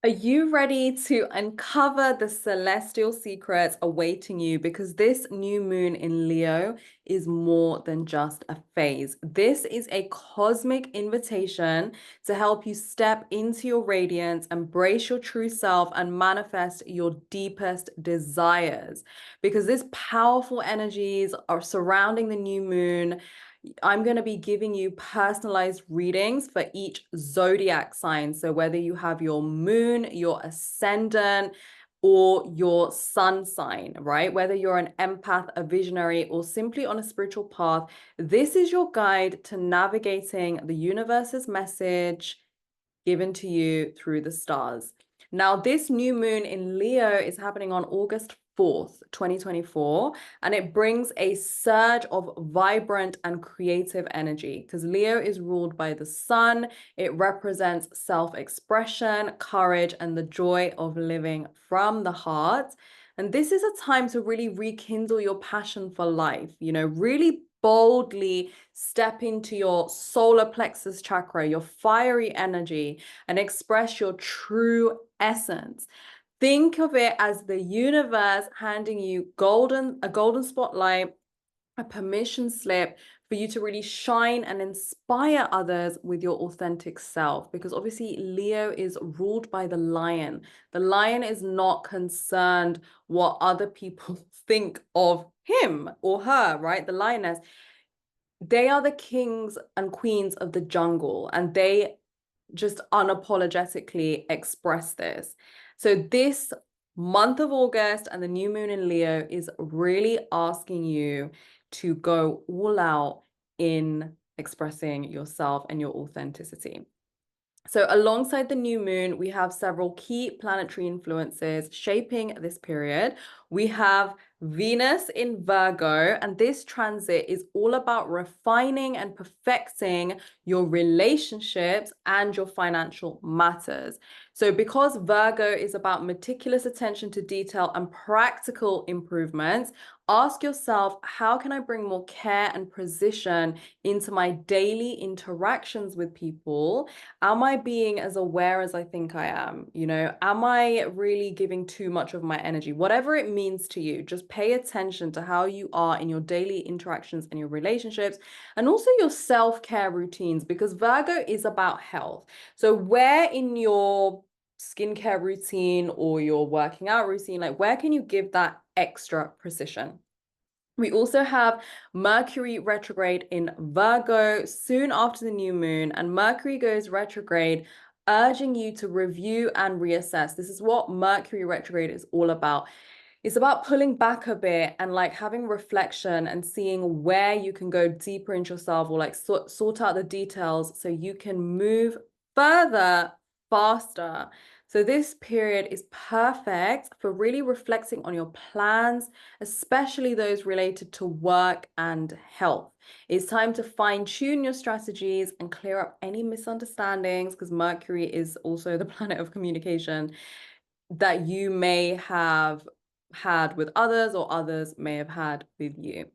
Are you ready to uncover the celestial secrets awaiting you? Because this new moon in Leo is more than just a phase. This is a cosmic invitation to help you step into your radiance, embrace your true self, and manifest your deepest desires. Because these powerful energies are surrounding the new moon. I'm going to be giving you personalized readings for each zodiac sign. So whether you have your moon, your ascendant, or your sun sign, right? Whether you're an empath, a visionary, or simply on a spiritual path, this is your guide to navigating the universe's message given to you through the stars. Now, this new moon in Leo is happening on August 4th, 2024, and it brings a surge of vibrant and creative energy because Leo is ruled by the sun. It represents self-expression, courage, and the joy of living from the heart. And this is a time to really rekindle your passion for life, really boldly step into your solar plexus chakra, your fiery energy, and express your true essence. Think of it as the universe handing you a golden spotlight, a permission slip for you to really shine and inspire others with your authentic self. Because obviously Leo is ruled by the lion. The lion is not concerned what other people think of him or her, right? The lioness, they are the kings and queens of the jungle, and they just unapologetically express this. So this month of August and the new moon in Leo is really asking you to go all out in expressing yourself and your authenticity. So alongside the new moon, we have several key planetary influences shaping this period. We have Venus in Virgo, and this transit is all about refining and perfecting your relationships and your financial matters. So because Virgo is about meticulous attention to detail and practical improvements, ask yourself, how can I bring more care and precision into my daily interactions with people? Am I being as aware as I think I am? Am I really giving too much of my energy? Whatever it means to you, just pay attention to how you are in your daily interactions and your relationships, and also your self-care routines, because Virgo is about health. So where in your skincare routine or your working out routine, like where can you give that extra precision? We also have Mercury retrograde in Virgo soon after the new moon, and Mercury goes retrograde, urging you to review and reassess. This is what Mercury retrograde is all about. It's about pulling back a bit and like having reflection and seeing where you can go deeper into yourself, or like sort out the details so you can move further, faster. So this period is perfect for really reflecting on your plans, especially those related to work and health. It's time to fine-tune your strategies and clear up any misunderstandings, because Mercury is also the planet of communication, that you may have had with others or others may have had with you.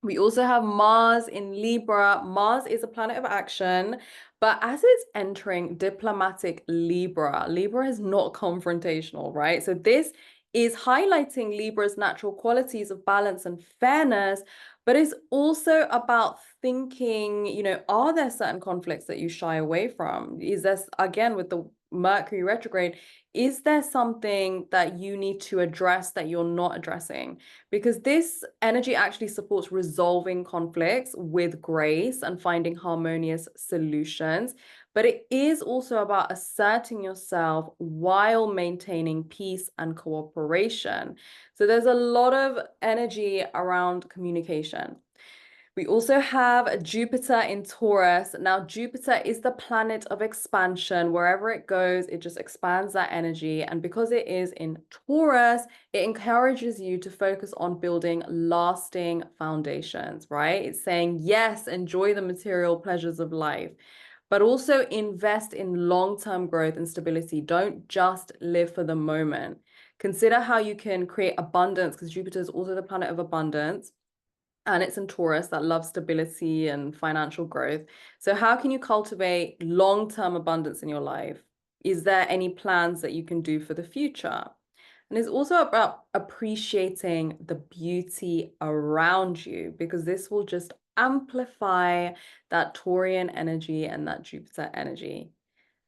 We also have Mars in Libra. Mars is a planet of action, but as it's entering diplomatic Libra, Libra is not confrontational, right? So this is highlighting Libra's natural qualities of balance and fairness, but it's also about thinking, are there certain conflicts that you shy away from? Is this, again, with the Mercury retrograde, is there something that you need to address that you're not addressing? Because this energy actually supports resolving conflicts with grace and finding harmonious solutions. But it is also about asserting yourself while maintaining peace and cooperation. So there's a lot of energy around communication. We also have Jupiter in Taurus. Now, Jupiter is the planet of expansion. Wherever it goes, it just expands that energy. And because it is in Taurus, it encourages you to focus on building lasting foundations, right? It's saying, yes, enjoy the material pleasures of life, but also invest in long-term growth and stability. Don't just live for the moment. Consider how you can create abundance, because Jupiter is also the planet of abundance. And it's in Taurus that loves stability and financial growth. So how can you cultivate long-term abundance in your life? Is there any plans that you can do for the future? And it's also about appreciating the beauty around you, because this will just amplify that Taurian energy and that Jupiter energy.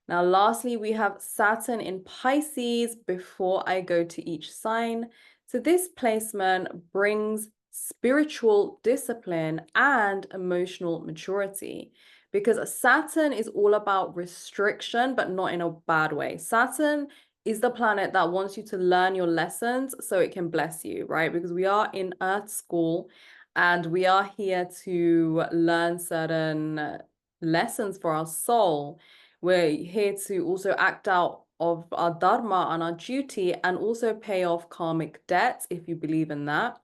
Now, lastly, we have Saturn in Pisces before I go to each sign. So this placement brings spiritual discipline and emotional maturity, because Saturn is all about restriction, but not in a bad way. Saturn is the planet that wants you to learn your lessons so it can bless you, right? Because we are in Earth school and we are here to learn certain lessons for our soul. We're here to also act out of our dharma and our duty, and also pay off karmic debts if you believe in that.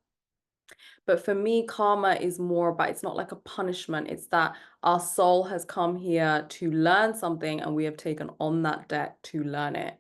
But for me, karma is more about, it's not like a punishment. It's that our soul has come here to learn something and we have taken on that debt to learn it.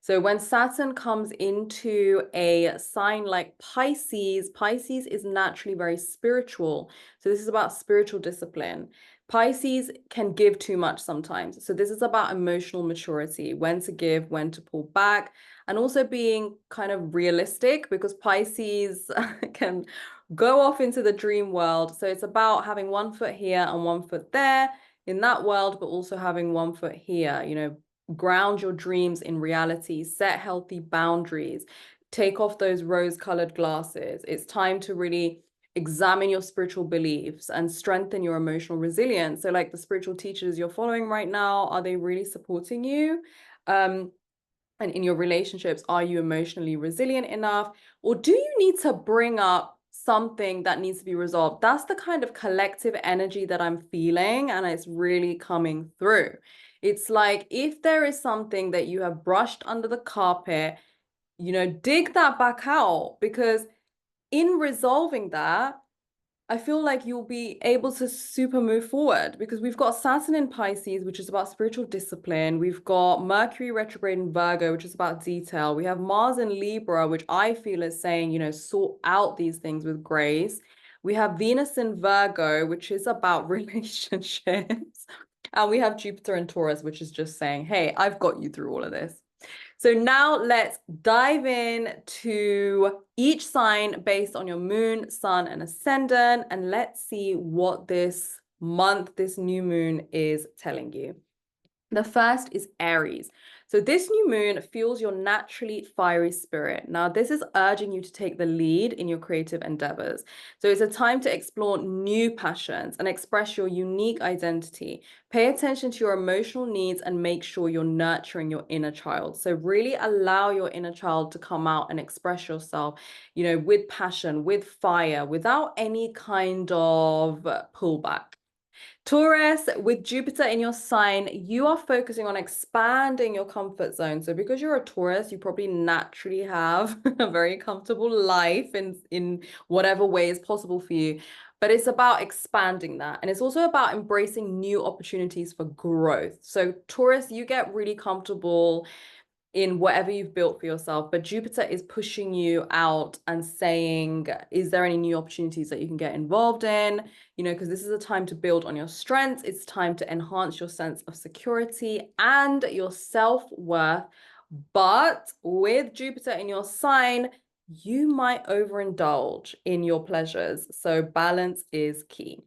So when Saturn comes into a sign like Pisces, Pisces is naturally very spiritual. So this is about spiritual discipline. Pisces can give too much sometimes. So this is about emotional maturity, when to give, when to pull back, and also being kind of realistic, because Pisces can go off into the dream world. So it's about having one foot here and one foot there in that world, but also having one foot here, you know, ground your dreams in reality, set healthy boundaries, take off those rose-colored glasses. It's time to really examine your spiritual beliefs and strengthen your emotional resilience. So like the spiritual teachers you're following right now, are they really supporting you? And in your relationships, are you emotionally resilient enough? Or do you need to bring up something that needs to be resolved? That's the kind of collective energy that I'm feeling, and it's really coming through. It's like, if there is something that you have brushed under the carpet, you know, dig that back out, because in resolving that, I feel like you'll be able to super move forward, because we've got Saturn in Pisces, which is about spiritual discipline. We've got Mercury retrograde in Virgo, which is about detail. We have Mars in Libra, which I feel is saying, you know, sort out these things with grace. We have Venus in Virgo, which is about relationships. And we have Jupiter in Taurus, which is just saying, hey, I've got you through all of this. So now let's dive in to each sign based on your moon, sun, and ascendant, and let's see what this month, this new moon is telling you. The first is Aries. So this new moon fuels your naturally fiery spirit. Now, this is urging you to take the lead in your creative endeavors. So it's a time to explore new passions and express your unique identity. Pay attention to your emotional needs and make sure you're nurturing your inner child. So really allow your inner child to come out and express yourself, you know, with passion, with fire, without any kind of pullback. Taurus, with Jupiter in your sign, you are focusing on expanding your comfort zone. So because you're a Taurus, you probably naturally have a very comfortable life in whatever way is possible for you. But it's about expanding that. And it's also about embracing new opportunities for growth. So Taurus, you get really comfortable in whatever you've built for yourself, but Jupiter is pushing you out and saying, is there any new opportunities that you can get involved in? You know, because this is a time to build on your strengths. It's time to enhance your sense of security and your self-worth. But with Jupiter in your sign, you might overindulge in your pleasures. So balance is key.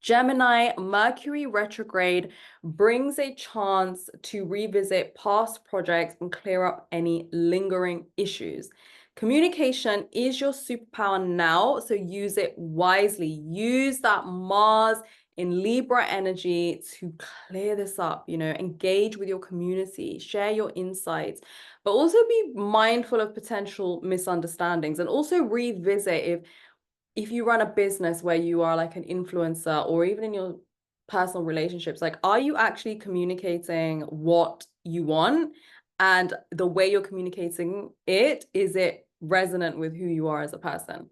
Gemini, Mercury retrograde brings a chance to revisit past projects and clear up any lingering issues. Communication is your superpower now, so use it wisely. Use that Mars in Libra energy to clear this up, you know, engage with your community, share your insights, but also be mindful of potential misunderstandings, and also revisit if you run a business where you are like an influencer, or even in your personal relationships, like, are you actually communicating what you want? And the way you're communicating it, is it resonant with who you are as a person?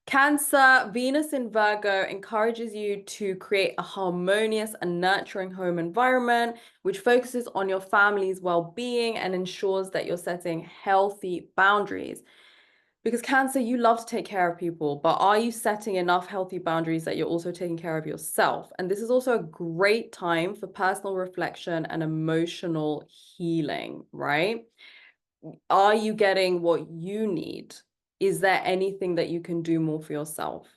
Cancer, Venus in Virgo encourages you to create a harmonious and nurturing home environment, which focuses on your family's well-being and ensures that you're setting healthy boundaries. Because Cancer, you love to take care of people, but are you setting enough healthy boundaries that you're also taking care of yourself? And this is also a great time for personal reflection and emotional healing, right? Are you getting what you need? Is there anything that you can do more for yourself?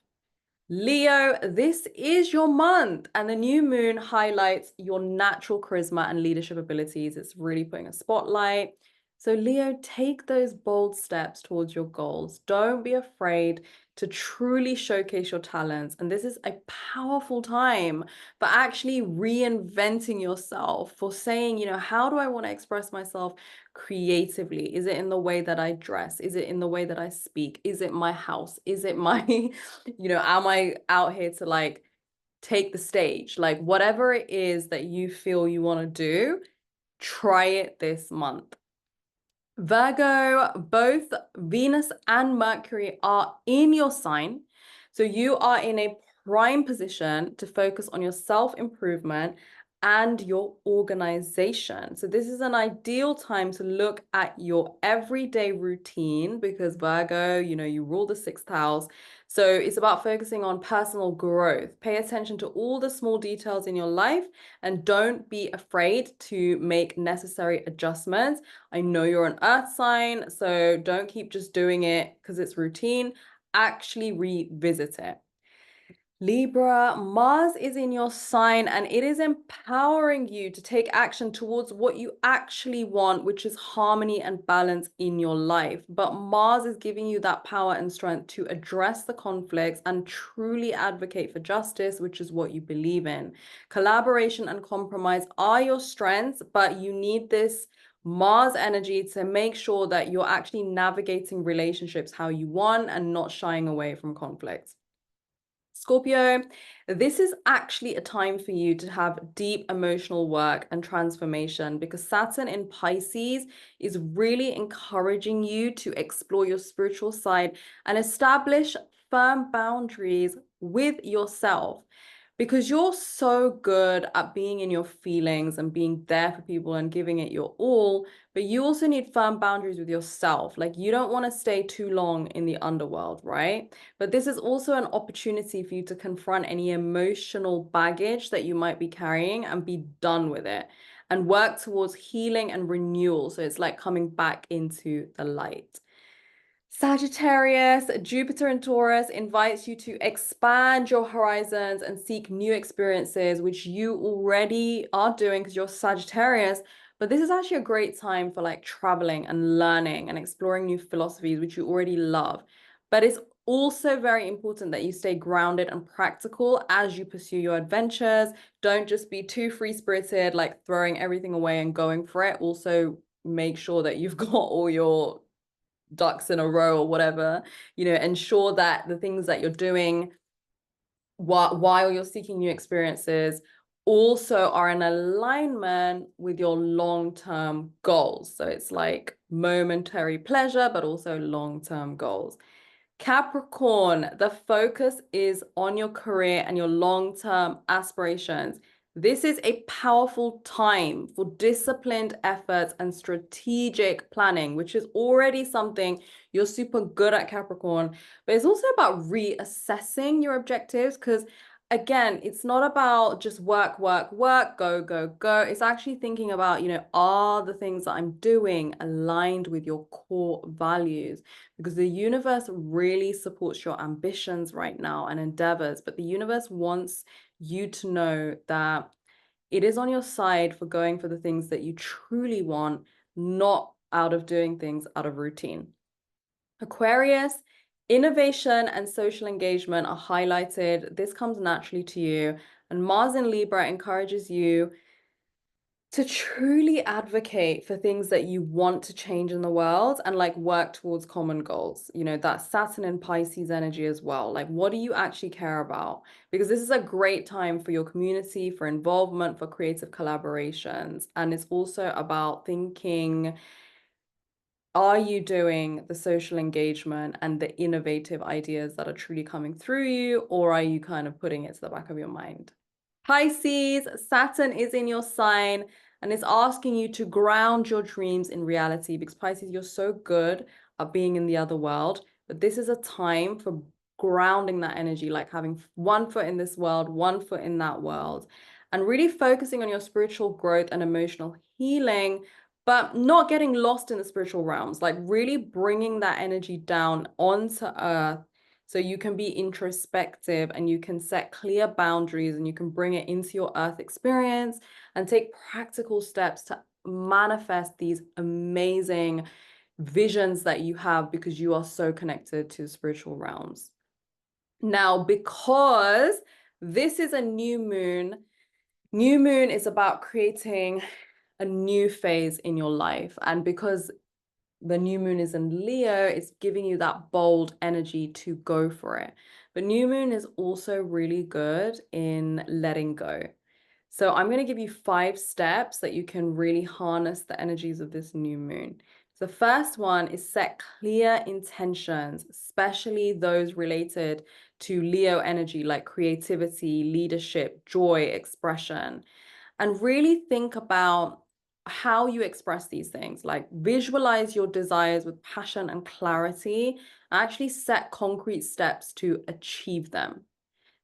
Leo, this is your month, and the new moon highlights your natural charisma and leadership abilities. It's really putting a spotlight. So, Leo, take those bold steps towards your goals. Don't be afraid to truly showcase your talents. And this is a powerful time for actually reinventing yourself, for saying, how do I want to express myself creatively? Is it in the way that I dress? Is it in the way that I speak? Is it my house? Is it my am I out here to like take the stage? Like whatever it is that you feel you want to do, try it this month. Virgo, both Venus and Mercury are in your sign. So you are in a prime position to focus on your self-improvement and your organization. So this is an ideal time to look at your everyday routine because Virgo, you rule the sixth house. So it's about focusing on personal growth. Pay attention to all the small details in your life and don't be afraid to make necessary adjustments. I know you're an earth sign, so don't keep just doing it because it's routine. Actually revisit it. Libra, Mars is in your sign and it is empowering you to take action towards what you actually want, which is harmony and balance in your life. But Mars is giving you that power and strength to address the conflicts and truly advocate for justice, which is what you believe in. Collaboration and compromise are your strengths, but you need this Mars energy to make sure that you're actually navigating relationships how you want and not shying away from conflicts. Scorpio, this is actually a time for you to have deep emotional work and transformation because Saturn in Pisces is really encouraging you to explore your spiritual side and establish firm boundaries with yourself. Because you're so good at being in your feelings and being there for people and giving it your all, but you also need firm boundaries with yourself. Like you don't want to stay too long in the underworld, right? But this is also an opportunity for you to confront any emotional baggage that you might be carrying and be done with it and work towards healing and renewal. So it's like coming back into the light. Sagittarius, Jupiter in Taurus invites you to expand your horizons and seek new experiences, which you already are doing because you're Sagittarius. But this is actually a great time for like traveling and learning and exploring new philosophies, which you already love. But it's also very important that you stay grounded and practical as you pursue your adventures. Don't just be too free-spirited, like throwing everything away and going for it. Also, make sure that you've got all your ducks in a row or whatever, ensure that the things that you're doing while you're seeking new experiences also are in alignment with your long-term goals. So it's like momentary pleasure, but also long-term goals. Capricorn, the focus is on your career and your long-term aspirations. This is a powerful time for disciplined efforts and strategic planning, which is already something you're super good at, Capricorn. But it's also about reassessing your objectives because, again, it's not about just work, work, work, go, go, go. It's actually thinking about, are the things that I'm doing aligned with your core values? Because the universe really supports your ambitions right now and endeavors, but the universe wants you to know that it is on your side for going for the things that you truly want, not out of doing things out of routine. Aquarius, innovation and social engagement are highlighted. This comes naturally to you. And Mars in Libra encourages you to truly advocate for things that you want to change in the world and like work towards common goals. That Saturn and Pisces energy as well. Like, what do you actually care about? Because this is a great time for your community, for involvement, for creative collaborations. And it's also about thinking, are you doing the social engagement and the innovative ideas that are truly coming through you, or are you kind of putting it to the back of your mind? Pisces, Saturn is in your sign and it's asking you to ground your dreams in reality because Pisces, you're so good at being in the other world, but this is a time for grounding that energy, like having one foot in this world, one foot in that world, and really focusing on your spiritual growth and emotional healing, but not getting lost in the spiritual realms, like really bringing that energy down onto earth so you can be introspective and you can set clear boundaries and you can bring it into your earth experience and take practical steps to manifest these amazing visions that you have because you are so connected to the spiritual realms. Now, because this is a new moon is about creating a new phase in your life. And because the new moon is in Leo, it's giving you that bold energy to go for it. But new moon is also really good in letting go. So I'm going to give you 5 steps that you can really harness the energies of this new moon. So the first one is set clear intentions, especially those related to Leo energy, like creativity, leadership, joy, expression, and really think about how you express these things. Like visualize your desires with passion and clarity, and actually set concrete steps to achieve them.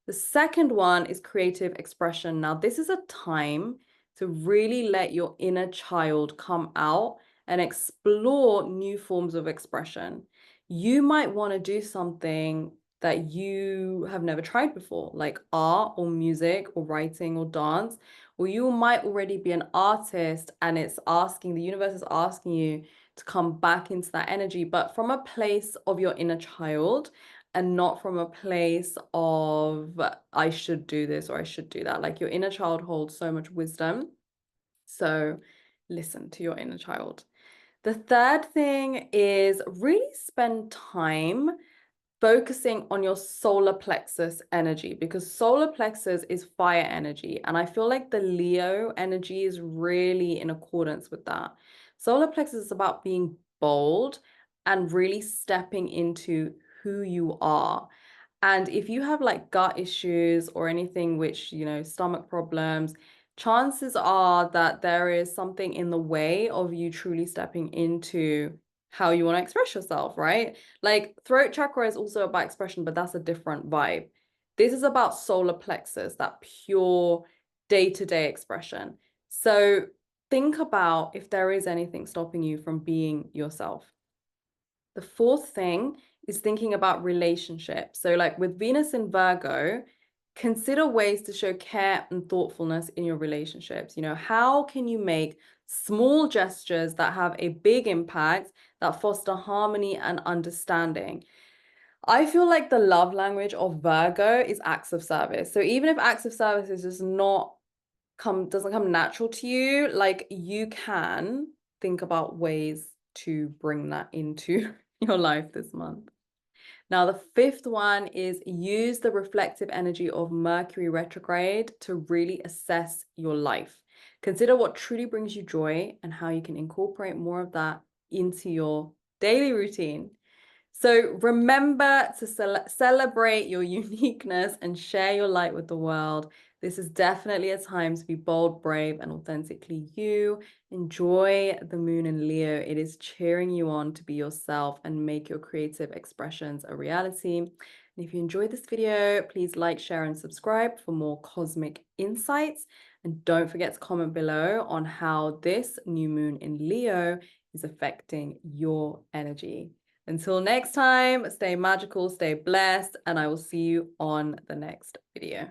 The second one is creative expression. Now, this is a time to really let your inner child come out and explore new forms of expression. You might want to do something that you have never tried before, like art or music or writing or dance, or you might already be an artist and the universe is asking you to come back into that energy, but from a place of your inner child and not from a place of I should do this or I should do that. Like your inner child holds so much wisdom. So listen to your inner child. The third thing is really spend time focusing on your solar plexus energy, because solar plexus is fire energy. And I feel like the Leo energy is really in accordance with that. Solar plexus is about being bold and really stepping into who you are. And if you have like gut issues or anything which, stomach problems, chances are that there is something in the way of you truly stepping into how you want to express yourself, right? Like throat chakra is also about expression, but that's a different vibe. This is about solar plexus, that pure day-to-day expression. So think about if there is anything stopping you from being yourself. The fourth thing is thinking about relationships. So like with Venus in Virgo, consider ways to show care and thoughtfulness in your relationships. How can you make small gestures that have a big impact, that foster harmony and understanding? I feel like the love language of Virgo is acts of service. So even if acts of service is just doesn't come natural to you, like you can think about ways to bring that into your life this month. Now, the fifth one is use the reflective energy of Mercury retrograde to really assess your life. Consider what truly brings you joy and how you can incorporate more of that into your daily routine. So remember to celebrate your uniqueness and share your light with the world. This is definitely a time to be bold, brave, and authentically you. Enjoy the moon in Leo. It is cheering you on to be yourself and make your creative expressions a reality. And if you enjoyed this video, please like, share, and subscribe for more cosmic insights. And don't forget to comment below on how this new moon in Leo is affecting your energy. Until next time, stay magical, stay blessed, and I will see you on the next video.